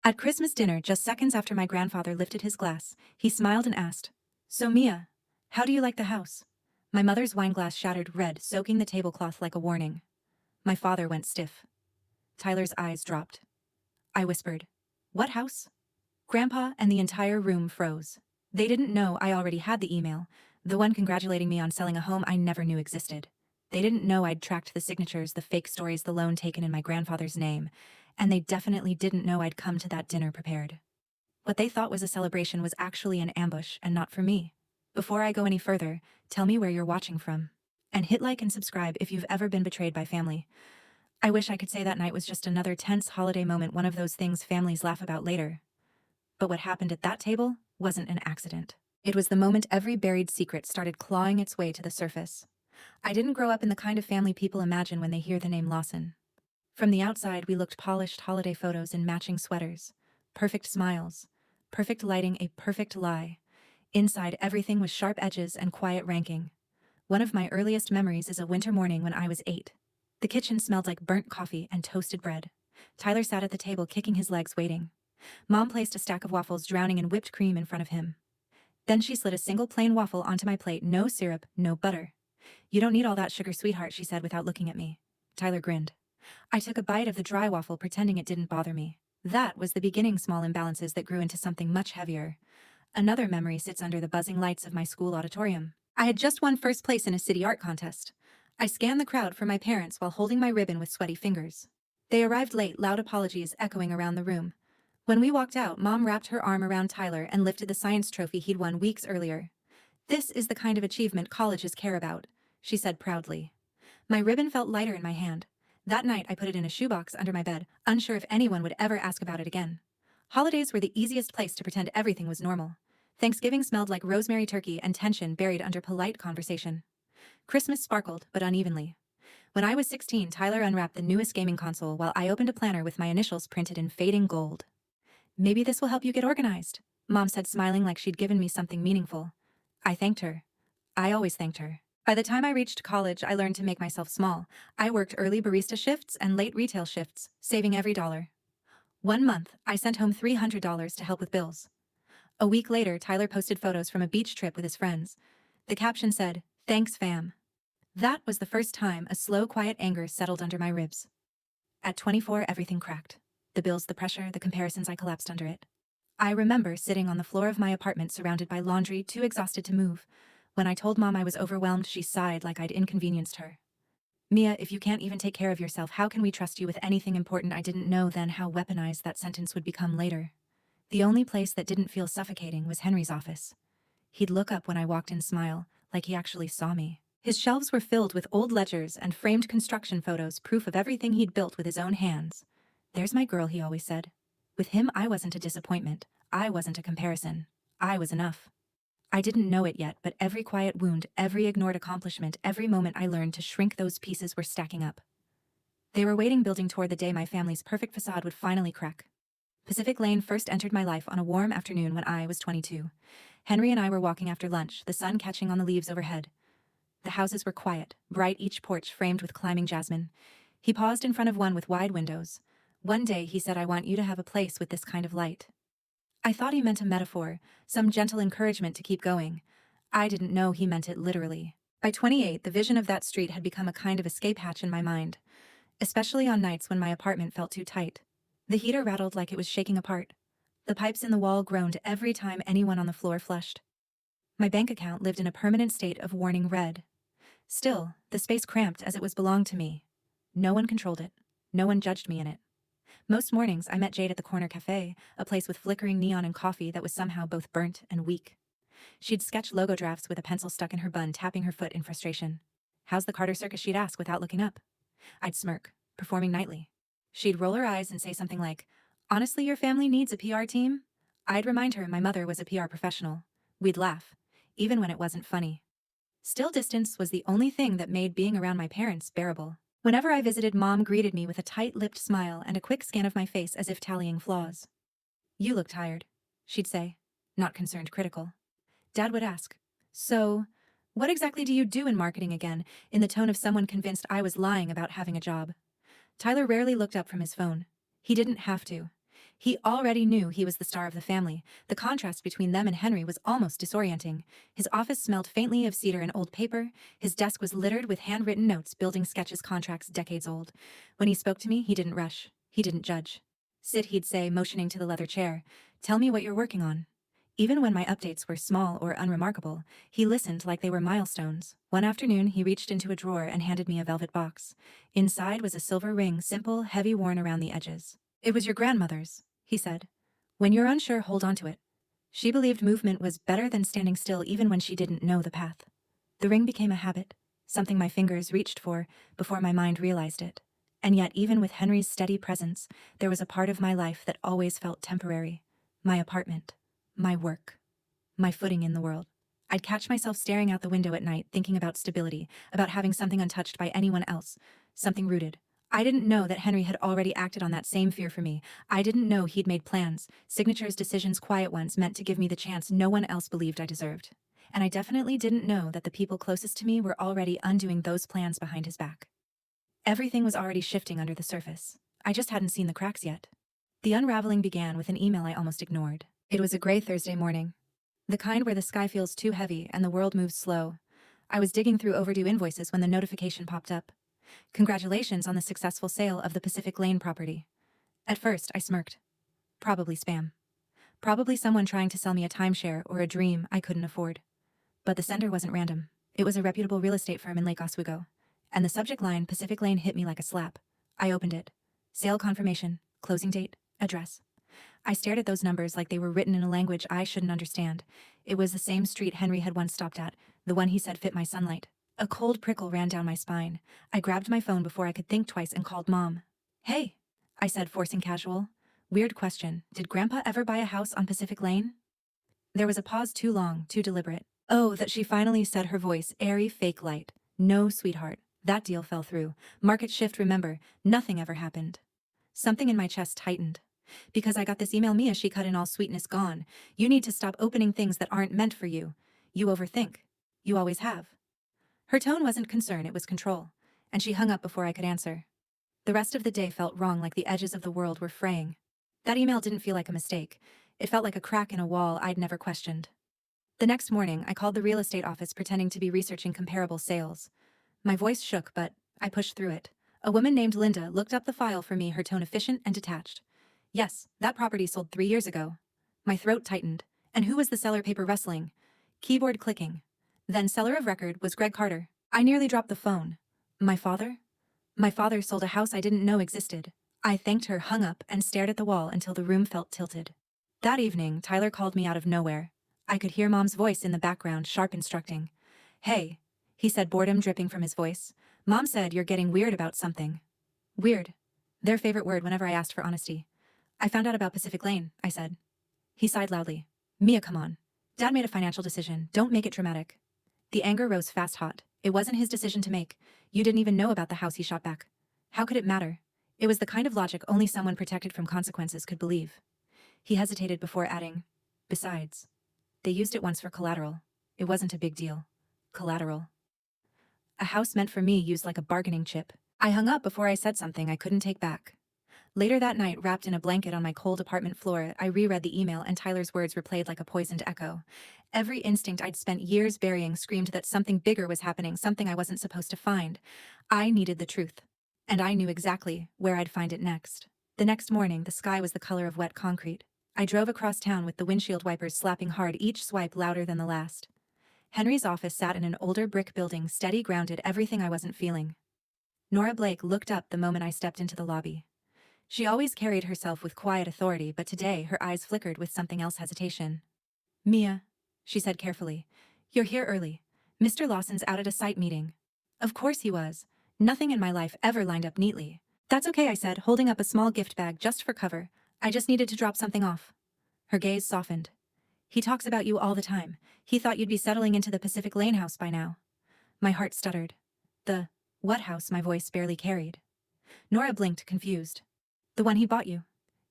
At Christmas dinner, just seconds after my grandfather lifted his glass, he smiled and asked, "So Mia, how do you like the house?" My mother's wineglass shattered red, soaking the tablecloth like a warning. My father went stiff. Tyler's eyes dropped. I whispered, "What house?" Grandpa and the entire room froze. They didn't know I already had the email, the one congratulating me on selling a home I never knew existed. They didn't know I'd tracked the signatures, the fake stories, the loan taken in my grandfather's name, and they definitely didn't know I'd come to that dinner prepared. What they thought was a celebration was actually an ambush, and not for me. Before I go any further, tell me where you're watching from. And hit like and subscribe if you've ever been betrayed by family. I wish I could say that night was just another tense holiday moment, one of those things families laugh about later. But what happened at that table wasn't an accident. It was the moment every buried secret started clawing its way to the surface. I didn't grow up in the kind of family people imagine when they hear the name Lawson. From the outside, we looked polished holiday photos in matching sweaters, perfect smiles, perfect lighting, a perfect lie. Inside, everything was sharp edges and quiet ranking. One of my earliest memories is a winter morning when I was 8. The kitchen smelled like burnt coffee and toasted bread. Tyler sat at the table, kicking his legs, waiting. Mom placed a stack of waffles drowning in whipped cream in front of him. Then she slid a single plain waffle onto my plate, no syrup, no butter. "You don't need all that sugar, sweetheart," she said without looking at me. Tyler grinned. I took a bite of the dry waffle, pretending it didn't bother me. That was the beginning, small imbalances that grew into something much heavier. Another memory sits under the buzzing lights of my school auditorium. I had just won first place in a city art contest. I scanned the crowd for my parents while holding my ribbon with sweaty fingers. They arrived late, loud apologies echoing around the room. When we walked out, Mom wrapped her arm around Tyler and lifted the science trophy he'd won weeks earlier. "This is the kind of achievement colleges care about," she said proudly. My ribbon felt lighter in my hand. That night, I put it in a shoebox under my bed, unsure if anyone would ever ask about it again. Holidays were the easiest place to pretend everything was normal. Thanksgiving smelled like rosemary turkey and tension buried under polite conversation. Christmas sparkled, but unevenly. When I was 16, Tyler unwrapped the newest gaming console while I opened a planner with my initials printed in fading gold. "Maybe this will help you get organized," Mom said, smiling like she'd given me something meaningful. I thanked her. I always thanked her. By the time I reached college, I learned to make myself small. I worked early barista shifts and late retail shifts, saving every dollar. One month, I sent home $300 to help with bills. A week later, Tyler posted photos from a beach trip with his friends. The caption said, "Thanks, fam." That was the first time a slow, quiet anger settled under my ribs. At 24, everything cracked. The bills, the pressure, the comparisons, I collapsed under it. I remember sitting on the floor of my apartment surrounded by laundry, too exhausted to move. When I told Mom I was overwhelmed, she sighed like I'd inconvenienced her. "Mia, if you can't even take care of yourself, how can we trust you with anything important?" I didn't know then how weaponized that sentence would become later. The only place that didn't feel suffocating was Henry's office. He'd look up when I walked in, smile, like he actually saw me. His shelves were filled with old ledgers and framed construction photos, proof of everything he'd built with his own hands. "There's my girl," he always said. With him, I wasn't a disappointment. I wasn't a comparison. I was enough. I didn't know it yet, but every quiet wound, every ignored accomplishment, every moment I learned to shrink, those pieces were stacking up. They were waiting, building toward the day my family's perfect facade would finally crack. Pacific Lane first entered my life on a warm afternoon when I was 22. Henry and I were walking after lunch, the sun catching on the leaves overhead. The houses were quiet, bright, each porch framed with climbing jasmine. He paused in front of one with wide windows. One day, he said, "I want you to have a place with this kind of light." I thought he meant a metaphor, some gentle encouragement to keep going. I didn't know he meant it literally. By 28, the vision of that street had become a kind of escape hatch in my mind, especially on nights when my apartment felt too tight. The heater rattled like it was shaking apart. The pipes in the wall groaned every time anyone on the floor flushed. My bank account lived in a permanent state of warning red. Still, the space cramped as it was belonged to me. No one controlled it. No one judged me in it. Most mornings, I met Jade at the corner cafe, a place with flickering neon and coffee that was somehow both burnt and weak. She'd sketch logo drafts with a pencil stuck in her bun, tapping her foot in frustration. "How's the Carter Circus?" she'd ask without looking up. I'd smirk, performing nightly. She'd roll her eyes and say something like, "Honestly, your family needs a PR team?" I'd remind her my mother was a PR professional. We'd laugh, even when it wasn't funny. Still, distance was the only thing that made being around my parents bearable. Whenever I visited, Mom greeted me with a tight-lipped smile and a quick scan of my face as if tallying flaws. "You look tired," she'd say, not concerned, critical. Dad would ask, "So, what exactly do you do in marketing again?" in the tone of someone convinced I was lying about having a job. Tyler rarely looked up from his phone. He didn't have to. He already knew he was the star of the family. The contrast between them and Henry was almost disorienting. His office smelled faintly of cedar and old paper. His desk was littered with handwritten notes, building sketches, contracts decades old. When he spoke to me, he didn't rush. He didn't judge. "Sit," he'd say, motioning to the leather chair. "Tell me what you're working on." Even when my updates were small or unremarkable, he listened like they were milestones. One afternoon, he reached into a drawer and handed me a velvet box. Inside was a silver ring, simple, heavy, worn around the edges. "It was your grandmother's," he said. "When you're unsure, hold on to it. She believed movement was better than standing still even when she didn't know the path." The ring became a habit, something my fingers reached for before my mind realized it. And yet, even with Henry's steady presence, there was a part of my life that always felt temporary. My apartment. My work. My footing in the world. I'd catch myself staring out the window at night, thinking about stability, about having something untouched by anyone else, something rooted. I didn't know that Henry had already acted on that same fear for me. I didn't know he'd made plans, signatures, decisions, quiet ones, meant to give me the chance no one else believed I deserved. And I definitely didn't know that the people closest to me were already undoing those plans behind his back. Everything was already shifting under the surface. I just hadn't seen the cracks yet. The unraveling began with an email I almost ignored. It was a gray Thursday morning. The kind where the sky feels too heavy and the world moves slow. I was digging through overdue invoices when the notification popped up. "Congratulations on the successful sale of the Pacific Lane property." At first, I smirked. Probably spam. Probably someone trying to sell me a timeshare or a dream I couldn't afford. But the sender wasn't random. It was a reputable real estate firm in Lake Oswego. And the subject line, Pacific Lane, hit me like a slap. I opened it. Sale confirmation, closing date, address. I stared at those numbers like they were written in a language I shouldn't understand. It was the same street Henry had once stopped at, the one he said fit my sunlight. A cold prickle ran down my spine. I grabbed my phone before I could think twice and called Mom. "Hey," I said, forcing casual. Weird question. Did Grandpa ever buy a house on Pacific Lane? There was a pause, too long, too deliberate. "Oh," that she finally said, her voice airy, fake light. "No, sweetheart. That deal fell through. Market shift, remember. Nothing ever happened." Something in my chest tightened. "Because I got this email," Mia, she cut in, all sweetness gone. "You need to stop opening things that aren't meant for you. You overthink. You always have." Her tone wasn't concern, it was control. And she hung up before I could answer. The rest of the day felt wrong, like the edges of the world were fraying. That email didn't feel like a mistake. It felt like a crack in a wall I'd never questioned. The next morning, I called the real estate office pretending to be researching comparable sales. My voice shook, but I pushed through it. A woman named Linda looked up the file for me, her tone efficient and detached. "Yes, that property sold 3 years ago." My throat tightened. "And who was the seller?" Paper rustling. Keyboard clicking. "Then seller of record was Greg Carter." I nearly dropped the phone. "My father?" "My father sold a house I didn't know existed." I thanked her, hung up, and stared at the wall until the room felt tilted. That evening, Tyler called me out of nowhere. I could hear Mom's voice in the background, sharp, instructing. "Hey," he said, boredom dripping from his voice. "Mom said you're getting weird about something." Weird. Their favorite word whenever I asked for honesty. "I found out about Pacific Lane," I said. He sighed loudly. "Mia, come on. Dad made a financial decision. Don't make it dramatic." The anger rose fast, hot. It wasn't his decision to make. "You didn't even know about the house," he shot back. How could it matter? It was the kind of logic only someone protected from consequences could believe. He hesitated before adding, "Besides, they used it once for collateral. It wasn't a big deal. Collateral. A house meant for me, used like a bargaining chip." I hung up before I said something I couldn't take back. Later that night, wrapped in a blanket on my cold apartment floor, I reread the email, and Tyler's words replayed like a poisoned echo. Every instinct I'd spent years burying screamed that something bigger was happening, something I wasn't supposed to find. I needed the truth. And I knew exactly where I'd find it next. The next morning, the sky was the color of wet concrete. I drove across town with the windshield wipers slapping hard, each swipe louder than the last. Henry's office sat in an older brick building, steady, grounded, everything I wasn't feeling. Nora Blake looked up the moment I stepped into the lobby. She always carried herself with quiet authority, but today her eyes flickered with something else, hesitation. "Mia," she said carefully, "you're here early. Mr. Lawson's out at a site meeting." Of course he was. Nothing in my life ever lined up neatly. "That's okay," I said, holding up a small gift bag just for cover. "I just needed to drop something off." Her gaze softened. "He talks about you all the time. He thought you'd be settling into the Pacific Lane house by now." My heart stuttered. "The what house?" my voice barely carried. Nora blinked, confused. "The one he bought you.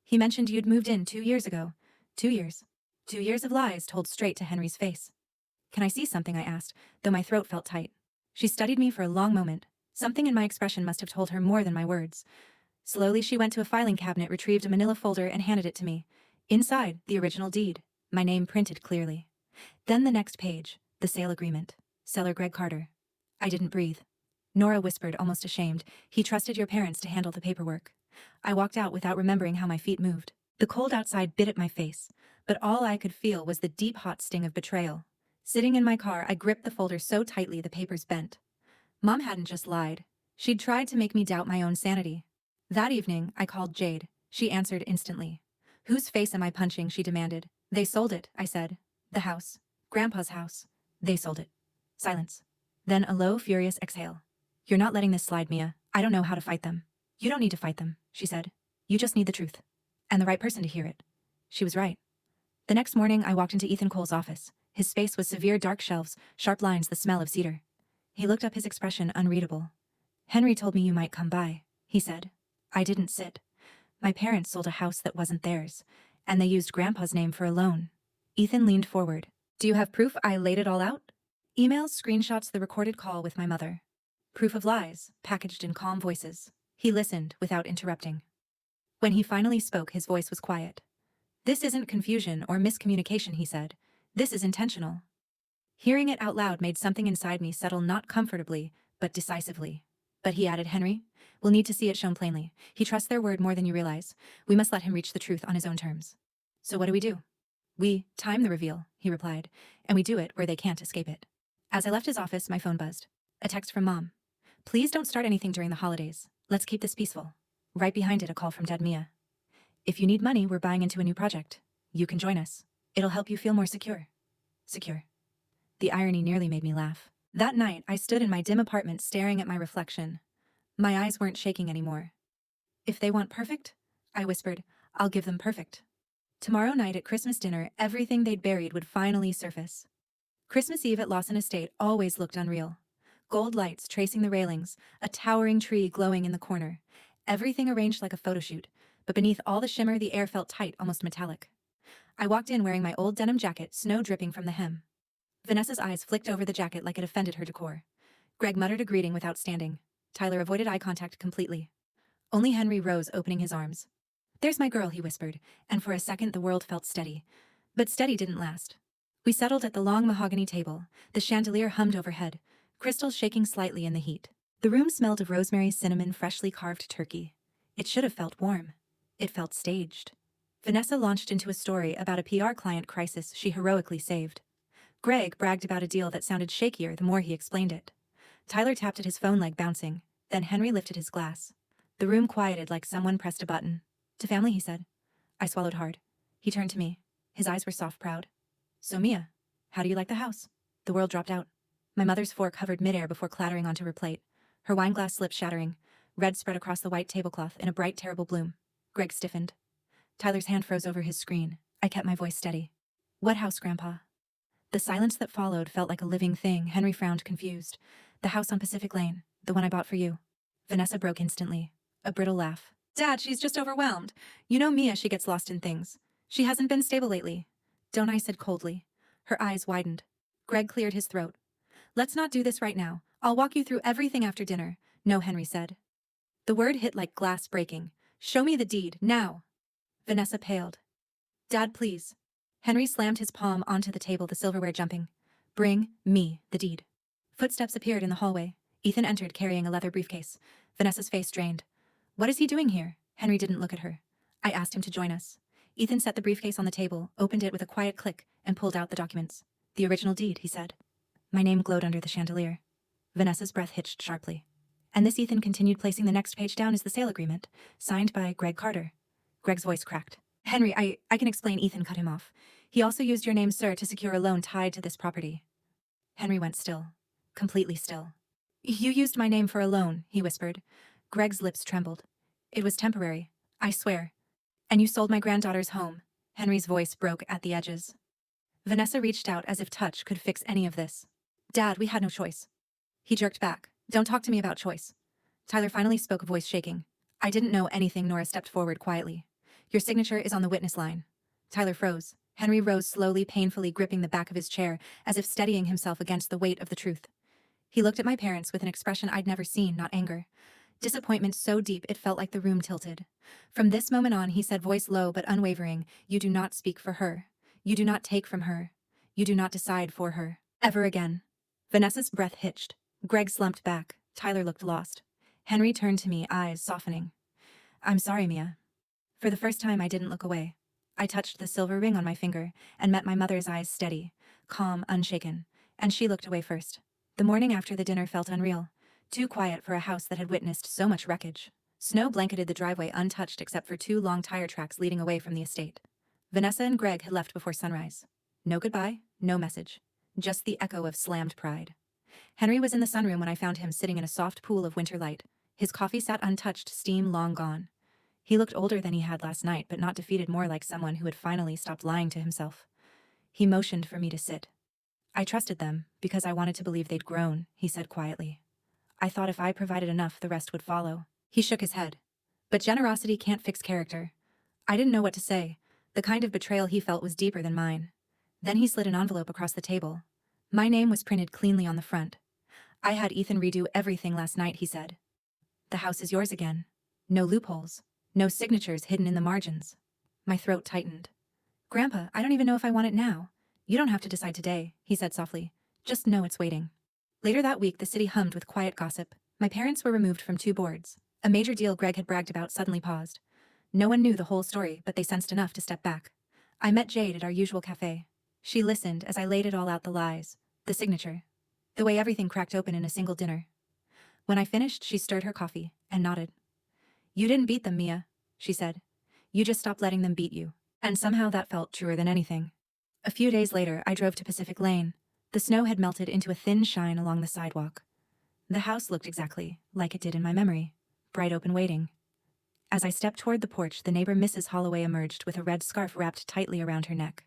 He mentioned you'd moved in 2 years ago." 2 years. 2 years of lies told straight to Henry's face. "Can I see something?" I asked, though my throat felt tight. She studied me for a long moment. Something in my expression must have told her more than my words. Slowly she went to a filing cabinet, retrieved a manila folder, and handed it to me. Inside, the original deed, my name printed clearly. Then the next page, the sale agreement. Seller Greg Carter. I didn't breathe. Nora whispered, almost ashamed, "He trusted your parents to handle the paperwork." I walked out without remembering how my feet moved. The cold outside bit at my face, but all I could feel was the deep hot sting of betrayal. Sitting in my car, I gripped the folder so tightly the papers bent. Mom hadn't just lied. She'd tried to make me doubt my own sanity. That evening, I called Jade. She answered instantly. "Whose face am I punching?" she demanded. "They sold it," I said. "The house. Grandpa's house. They sold it." Silence. Then a low, furious exhale. "You're not letting this slide, Mia. I don't know how to fight them." "You don't need to fight them," she said. "You just need the truth. And the right person to hear it." She was right. The next morning, I walked into Ethan Cole's office. His space was severe, dark shelves, sharp lines, the smell of cedar. He looked up, his expression unreadable. "Henry told me you might come by," he said. I didn't sit. "My parents sold a house that wasn't theirs, and they used Grandpa's name for a loan." Ethan leaned forward. "Do you have proof I laid it all out?" "Emails, screenshots, the recorded call with my mother. Proof of lies, packaged in calm voices." He listened without interrupting. When he finally spoke, his voice was quiet. "This isn't confusion or miscommunication," he said. "This is intentional." Hearing it out loud made something inside me settle, not comfortably, but decisively. But he added, "Henry, we'll need to see it shown plainly. He trusts their word more than you realize. We must let him reach the truth on his own terms." "So what do we do?" "We time the reveal," he replied, "and we do it where they can't escape it." As I left his office, my phone buzzed. A text from Mom. "Please don't start anything during the holidays. Let's keep this peaceful." Right behind it, a call from Dad, Mia. "If you need money, we're buying into a new project. You can join us. It'll help you feel more secure." Secure. The irony nearly made me laugh. That night, I stood in my dim apartment staring at my reflection. My eyes weren't shaking anymore. "If they want perfect," I whispered, "I'll give them perfect." Tomorrow night at Christmas dinner, everything they'd buried would finally surface. Christmas Eve at Lawson Estate always looked unreal. Gold lights tracing the railings, a towering tree glowing in the corner. Everything arranged like a photo shoot, but beneath all the shimmer, the air felt tight, almost metallic. I walked in wearing my old denim jacket, snow dripping from the hem. Vanessa's eyes flicked over the jacket like it offended her decor. Greg muttered a greeting without standing. Tyler avoided eye contact completely. Only Henry rose, opening his arms. "There's my girl," he whispered, and for a second the world felt steady. But steady didn't last. We settled at the long mahogany table. The chandelier hummed overhead, crystals shaking slightly in the heat. The room smelled of rosemary, cinnamon, freshly carved turkey. It should have felt warm. It felt staged. Vanessa launched into a story about a PR client crisis she heroically saved. Greg bragged about a deal that sounded shakier the more he explained it. Tyler tapped at his phone, leg bouncing. Then Henry lifted his glass. The room quieted like someone pressed a button. "To family," he said. I swallowed hard. He turned to me. His eyes were soft, proud. "So Mia, how do you like the house?" The world dropped out. My mother's fork hovered midair before clattering onto her plate. Her wineglass slipped, shattering. Red spread across the white tablecloth in a bright, terrible bloom. Greg stiffened. Tyler's hand froze over his screen. I kept my voice steady. "What house, Grandpa?" The silence that followed felt like a living thing. Henry frowned, confused. "The house on Pacific Lane, the one I bought for you." Vanessa broke instantly. A brittle laugh. "Dad, she's just overwhelmed. You know Mia, she gets lost in things. She hasn't been stable lately." "Don't," I said coldly. Her eyes widened. Greg cleared his throat. "Let's not do this right now. I'll walk you through everything after dinner." "No," Henry said. The word hit like glass breaking. "Show me the deed, now." Vanessa paled. "Dad, please." Henry slammed his palm onto the table, the silverware jumping. "Bring me the deed." Footsteps appeared in the hallway. Ethan entered carrying a leather briefcase. Vanessa's face drained. "What is he doing here?" Henry didn't look at her. "I asked him to join us." Ethan set the briefcase on the table, opened it with a quiet click, and pulled out the documents. "The original deed," he said. My name glowed under the chandelier. Vanessa's breath hitched sharply. "And this," Ethan continued, placing the next page down, "is the sale agreement, signed by Greg Carter." Greg's voice cracked. "Henry, I can explain." Ethan cut him off. "He also used your name, sir, to secure a loan tied to this property." Henry went still. Completely still. "You used my name for a loan," he whispered. Greg's lips trembled. "It was temporary, I swear. And you sold my granddaughter's home." Henry's voice broke at the edges. Vanessa reached out as if touch could fix any of this. "Dad, we had no choice." He jerked back. "Don't talk to me about choice." Tyler finally spoke, a voice shaking. "I didn't know anything." Nora stepped forward quietly. "Your signature is on the witness line." Tyler froze. Henry rose slowly, painfully, gripping the back of his chair, as if steadying himself against the weight of the truth. He looked at my parents with an expression I'd never seen, not anger. Disappointment so deep it felt like the room tilted. From this moment on, he said, voice low but unwavering, "You do not speak for her. You do not take from her. You do not decide for her. Ever again." Vanessa's breath hitched. Greg slumped back. Tyler looked lost. Henry turned to me, eyes softening. "I'm sorry, Mia." For the first time, I didn't look away. I touched the silver ring on my finger and met my mother's eyes steady, calm, unshaken, and she looked away first. The morning after the dinner felt unreal, too quiet for a house that had witnessed so much wreckage. Snow blanketed the driveway untouched except for 2 long tire tracks leading away from the estate. Vanessa and Greg had left before sunrise. No goodbye, no message. Just the echo of slammed pride. Henry was in the sunroom when I found him sitting in a soft pool of winter light. His coffee sat untouched, steam long gone. He looked older than he had last night, but not defeated, more like someone who had finally stopped lying to himself. He motioned for me to sit. "I trusted them, because I wanted to believe they'd grown," he said quietly. "I thought if I provided enough, the rest would follow." He shook his head. "But generosity can't fix character." I didn't know what to say. The kind of betrayal he felt was deeper than mine. Then he slid an envelope across the table. My name was printed cleanly on the front. "I had Ethan redo everything last night," he said. "The house is yours again. No loopholes. No signatures hidden in the margins." My throat tightened. "Grandpa, I don't even know if I want it now." "You don't have to decide today," he said softly. "Just know it's waiting." Later that week, the city hummed with quiet gossip. My parents were removed from 2 boards. A major deal Greg had bragged about suddenly paused. No one knew the whole story, but they sensed enough to step back. I met Jade at our usual cafe. She listened as I laid it all out, the lies, the signature, the way everything cracked open in a single dinner. When I finished, she stirred her coffee and nodded. "You didn't beat them, Mia," she said. "You just stopped letting them beat you." And somehow that felt truer than anything. A few days later, I drove to Pacific Lane. The snow had melted into a thin shine along the sidewalk. The house looked exactly like it did in my memory, bright open waiting. As I stepped toward the porch, the neighbor Mrs. Holloway emerged with a red scarf wrapped tightly around her neck.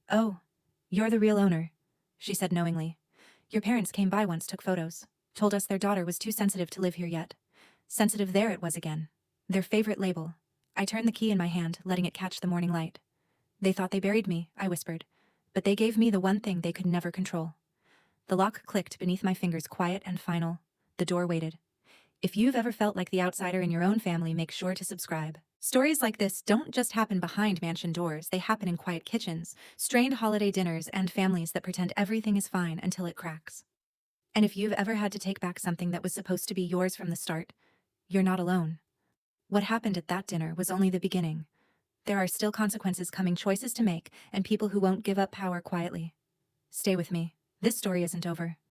"Oh, you're the real owner," she said knowingly. "Your parents came by once, took photos, told us their daughter was too sensitive to live here yet." Sensitive, there it was again. Their favorite label. I turned the key in my hand, letting it catch the morning light. "They thought they buried me," I whispered, "but they gave me the one thing they could never control." The lock clicked beneath my fingers, quiet and final. The door waited. If you've ever felt like the outsider in your own family, make sure to subscribe. Stories like this don't just happen behind mansion doors, they happen in quiet kitchens, strained holiday dinners, and families that pretend everything is fine until it cracks. And if you've ever had to take back something that was supposed to be yours from the start, you're not alone. What happened at that dinner was only the beginning. There are still consequences coming, choices to make, and people who won't give up power quietly. Stay with me. This story isn't over.